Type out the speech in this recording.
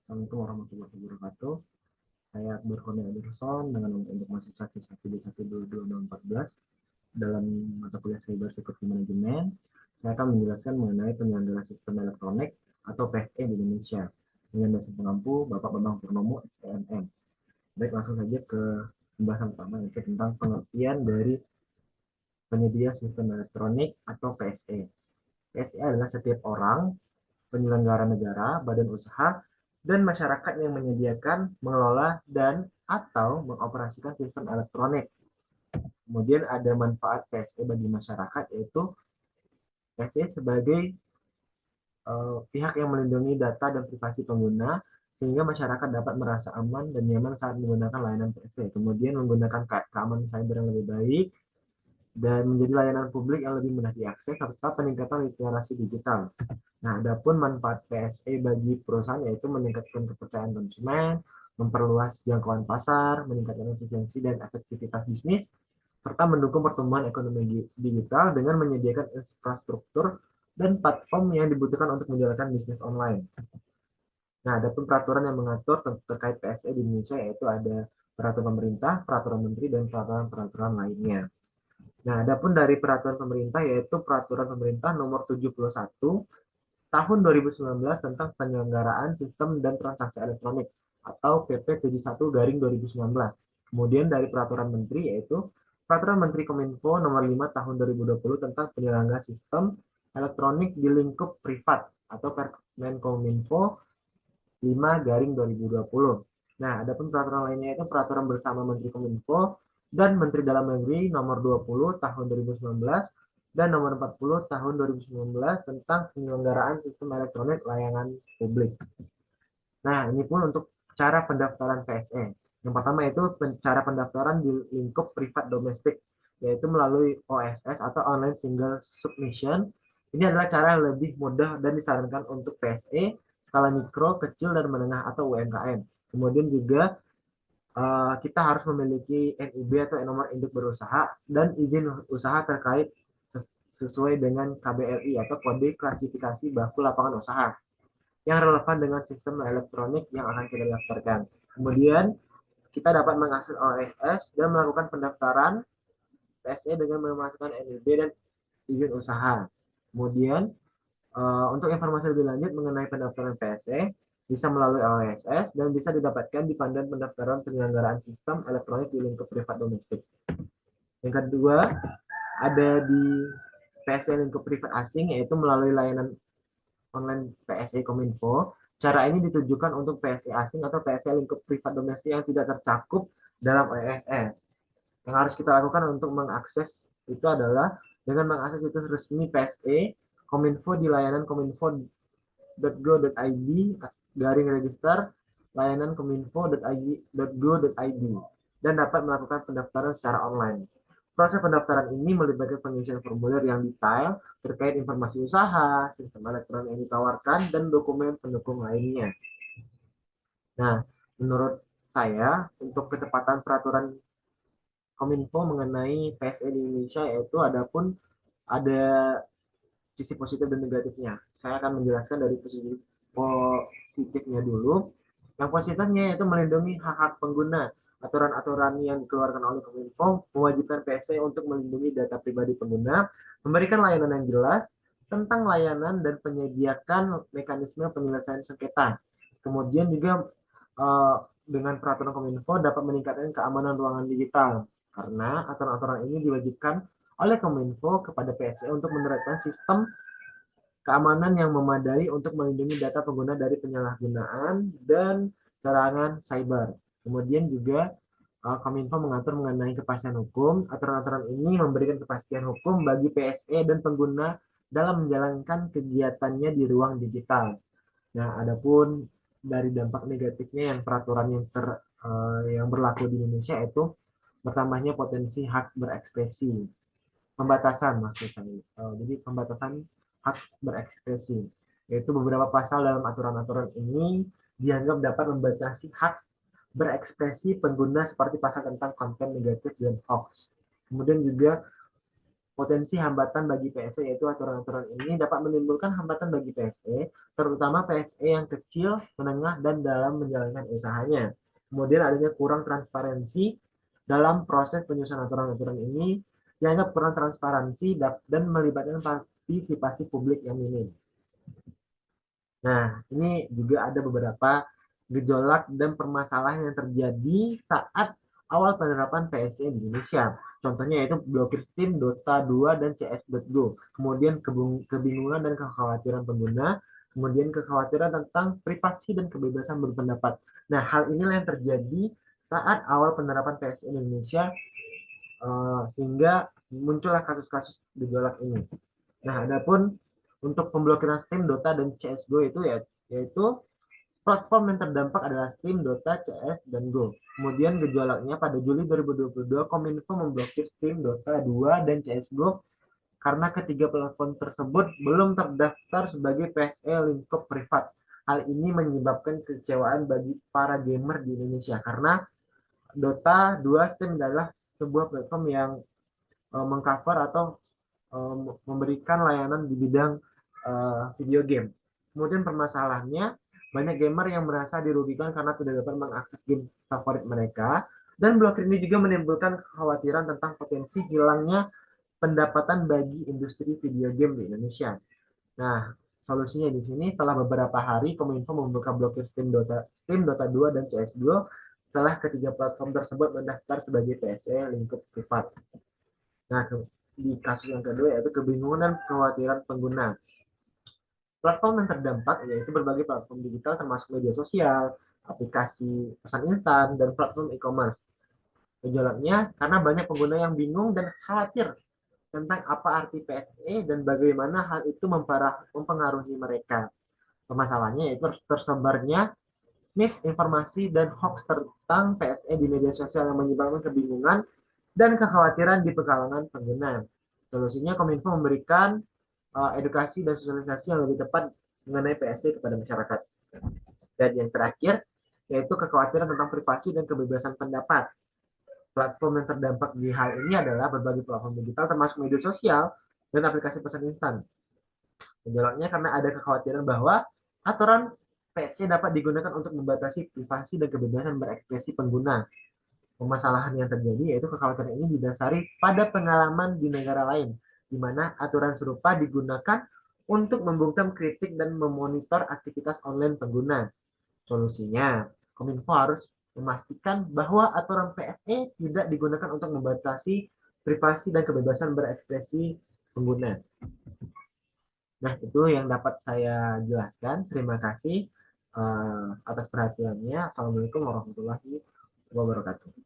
Assalamualaikum warahmatullahi wabarakatuh. Saya Akbar Kurnia Ederson dengan untuk mahasiswa C1D12214 dalam mata kuliah Cyber Security Management. Saya akan menjelaskan mengenai penyelenggara sistem elektronik atau PSE di Indonesia dengan dosen pengampu Bapak Bambang Purnomo, STMM. Baik, langsung saja ke pembahasan pertama, yaitu tentang pengertian dari penyedia sistem elektronik atau PSE. PSE adalah setiap orang, penyelenggara negara, badan usaha, dan masyarakat yang menyediakan, mengelola, dan atau mengoperasikan sistem elektronik. Kemudian ada manfaat PSE bagi masyarakat, yaitu PSE sebagai pihak yang melindungi data dan privasi pengguna, sehingga masyarakat dapat merasa aman dan nyaman saat menggunakan layanan PSE. Kemudian menggunakan keamanan cyber yang lebih baik, dan menjadi layanan publik yang lebih mudah diakses, serta peningkatan literasi digital. Nah, adapun manfaat PSE bagi perusahaan yaitu meningkatkan kepercayaan konsumen, memperluas jangkauan pasar, meningkatkan efisiensi dan efektivitas bisnis, serta mendukung pertumbuhan ekonomi digital dengan menyediakan infrastruktur dan platform yang dibutuhkan untuk menjalankan bisnis online. Nah, adapun peraturan yang mengatur terkait PSE di Indonesia yaitu ada peraturan pemerintah, peraturan menteri, dan peraturan-peraturan lainnya. Nah, adapun dari peraturan pemerintah yaitu peraturan pemerintah nomor 71 tahun 2019 tentang penyelenggaraan sistem dan transaksi elektronik atau PP 71/2019. Kemudian dari peraturan menteri yaitu peraturan Menteri Kominfo nomor 5 tahun 2020 tentang penyelenggaraan sistem elektronik di lingkup privat atau Permenkominfo 5/2020. Nah, adapun peraturan lainnya itu peraturan bersama Menteri Kominfo dan Menteri Dalam Negeri nomor 20 tahun 2019 dan nomor 40 tahun 2019 tentang penyelenggaraan sistem elektronik layanan publik. Nah, ini pun untuk cara pendaftaran PSE. Yang pertama itu cara pendaftaran di lingkup privat domestik, yaitu melalui OSS atau Online Single Submission. Ini adalah cara yang lebih mudah dan disarankan untuk PSE, skala mikro, kecil, dan menengah atau UMKM. Kemudian juga kita harus memiliki NIB atau nomor induk berusaha dan izin usaha terkait sesuai dengan KBLI atau kode klasifikasi baku lapangan usaha yang relevan dengan sistem elektronik yang akan kita daftarkan. Kemudian kita dapat mengakses OSS dan melakukan pendaftaran PSE dengan memasukkan NIB dan izin usaha. Kemudian untuk informasi lebih lanjut mengenai pendaftaran PSE bisa melalui OSS dan bisa didapatkan di Panduan Pendaftaran Penyelenggaraan Sistem Elektronik di lingkup privat domestik. Yang kedua, ada di PSE lingkup privat asing, yaitu melalui layanan online PSE Kominfo. Cara ini ditujukan untuk PSE asing atau PSE lingkup privat domestik yang tidak tercakup dalam OSS. Yang harus kita lakukan untuk mengakses itu adalah dengan mengakses situs resmi PSE Kominfo di layanan kominfo.go.id /register layanan kominfo.go.id dan dapat melakukan pendaftaran secara online. Proses pendaftaran ini melibatkan pengisian formulir yang detail terkait informasi usaha, sistem elektronik yang ditawarkan, dan dokumen pendukung lainnya. Nah, menurut saya, untuk ketepatan peraturan Kominfo mengenai PSE di Indonesia yaitu ada sisi positif dan negatifnya. Saya akan menjelaskan dari positifnya dulu. Yang positifnya yaitu melindungi hak-hak pengguna. Aturan-aturan yang dikeluarkan oleh Kominfo mewajibkan PSE untuk melindungi data pribadi pengguna, memberikan layanan yang jelas tentang layanan dan penyediakan mekanisme penyelesaian sengketa. Kemudian juga dengan peraturan Kominfo dapat meningkatkan keamanan ruangan digital karena aturan-aturan ini diwajibkan oleh Kominfo kepada PSE untuk menerapkan sistem keamanan yang memadai untuk melindungi data pengguna dari penyalahgunaan dan serangan cyber. Kemudian juga Kominfo mengatur mengenai kepastian hukum. Aturan-aturan ini memberikan kepastian hukum bagi PSE dan pengguna dalam menjalankan kegiatannya di ruang digital. Nah, adapun dari dampak negatifnya yang peraturan yang berlaku di Indonesia itu bertambahnya potensi hak berekspresi, pembatasan maksud saya. Jadi pembatasan hak berekspresi, yaitu beberapa pasal dalam aturan-aturan ini dianggap dapat membatasi hak berekspresi pengguna seperti pasal tentang konten negatif dan hoax. Kemudian juga Potensi hambatan bagi PSE yaitu aturan-aturan ini dapat menimbulkan hambatan bagi PSE, terutama PSE yang kecil, menengah, dan dalam menjalankan usahanya. Kemudian adanya kurang transparansi dalam proses penyusunan aturan-aturan ini, dianggap kurang transparansi dan melibatkan partisipasi publik yang minim. Nah, ini juga ada beberapa gejolak dan permasalahan yang terjadi saat awal penerapan PSE di Indonesia. Contohnya yaitu blokir Steam, Dota 2, dan CS.GO. Kemudian kebingungan dan kekhawatiran pengguna. Kemudian kekhawatiran tentang privasi dan kebebasan berpendapat. Nah, hal inilah yang terjadi saat awal penerapan PSE di Indonesia, sehingga muncullah kasus-kasus gejolak ini. Nah, adapun untuk pemblokiran Steam, Dota, dan CSGO itu yaitu platform yang terdampak adalah Steam, Dota, CS, dan Go. Kemudian gejolaknya pada Juli 2022, Kominfo memblokir Steam, Dota 2, dan CSGO karena ketiga platform tersebut belum terdaftar sebagai PSE lingkup privat. Hal ini menyebabkan kekecewaan bagi para gamer di Indonesia karena Dota 2 Steam adalah sebuah platform yang mengcover atau memberikan layanan di bidang video game. Kemudian permasalahannya, banyak gamer yang merasa dirugikan karena tidak dapat mengakses game favorit mereka, dan blokir ini juga menimbulkan kekhawatiran tentang potensi hilangnya pendapatan bagi industri video game di Indonesia. Nah, solusinya di sini setelah beberapa hari Kominfo membuka blokir Steam, Dota 2, dan CS2 setelah ketiga platform tersebut mendaftar sebagai PSE lingkup privat. Nah, di kasus yang kedua yaitu kebingungan dan kekhawatiran pengguna. Platform yang terdampak yaitu berbagai platform digital termasuk media sosial, aplikasi pesan instan, dan platform e-commerce. Gejolaknya karena banyak pengguna yang bingung dan khawatir tentang apa arti PSE dan bagaimana hal itu mempengaruhi mereka. Permasalahannya yaitu tersebarnya misinformasi dan hoax tentang PSE di media sosial yang menyebabkan kebingungan dan kekhawatiran di kalangan pengguna. Solusinya Kominfo memberikan edukasi dan sosialisasi yang lebih tepat mengenai PSE kepada masyarakat. Dan yang terakhir, yaitu kekhawatiran tentang privasi dan kebebasan pendapat. Platform yang terdampak di hal ini adalah berbagai platform digital termasuk media sosial dan aplikasi pesan instan. Gejolaknya karena ada kekhawatiran bahwa aturan PSE dapat digunakan untuk membatasi privasi dan kebebasan berekspresi pengguna. Permasalahan yang terjadi yaitu kekhawatiran ini didasari pada pengalaman di negara lain, di mana aturan serupa digunakan untuk membungkam kritik dan memonitor aktivitas online pengguna. Solusinya, Kominfo harus memastikan bahwa aturan PSE tidak digunakan untuk membatasi privasi dan kebebasan berekspresi pengguna. Nah, itu yang dapat saya jelaskan. Terima kasih atas perhatiannya. Assalamualaikum warahmatullahi wabarakatuh.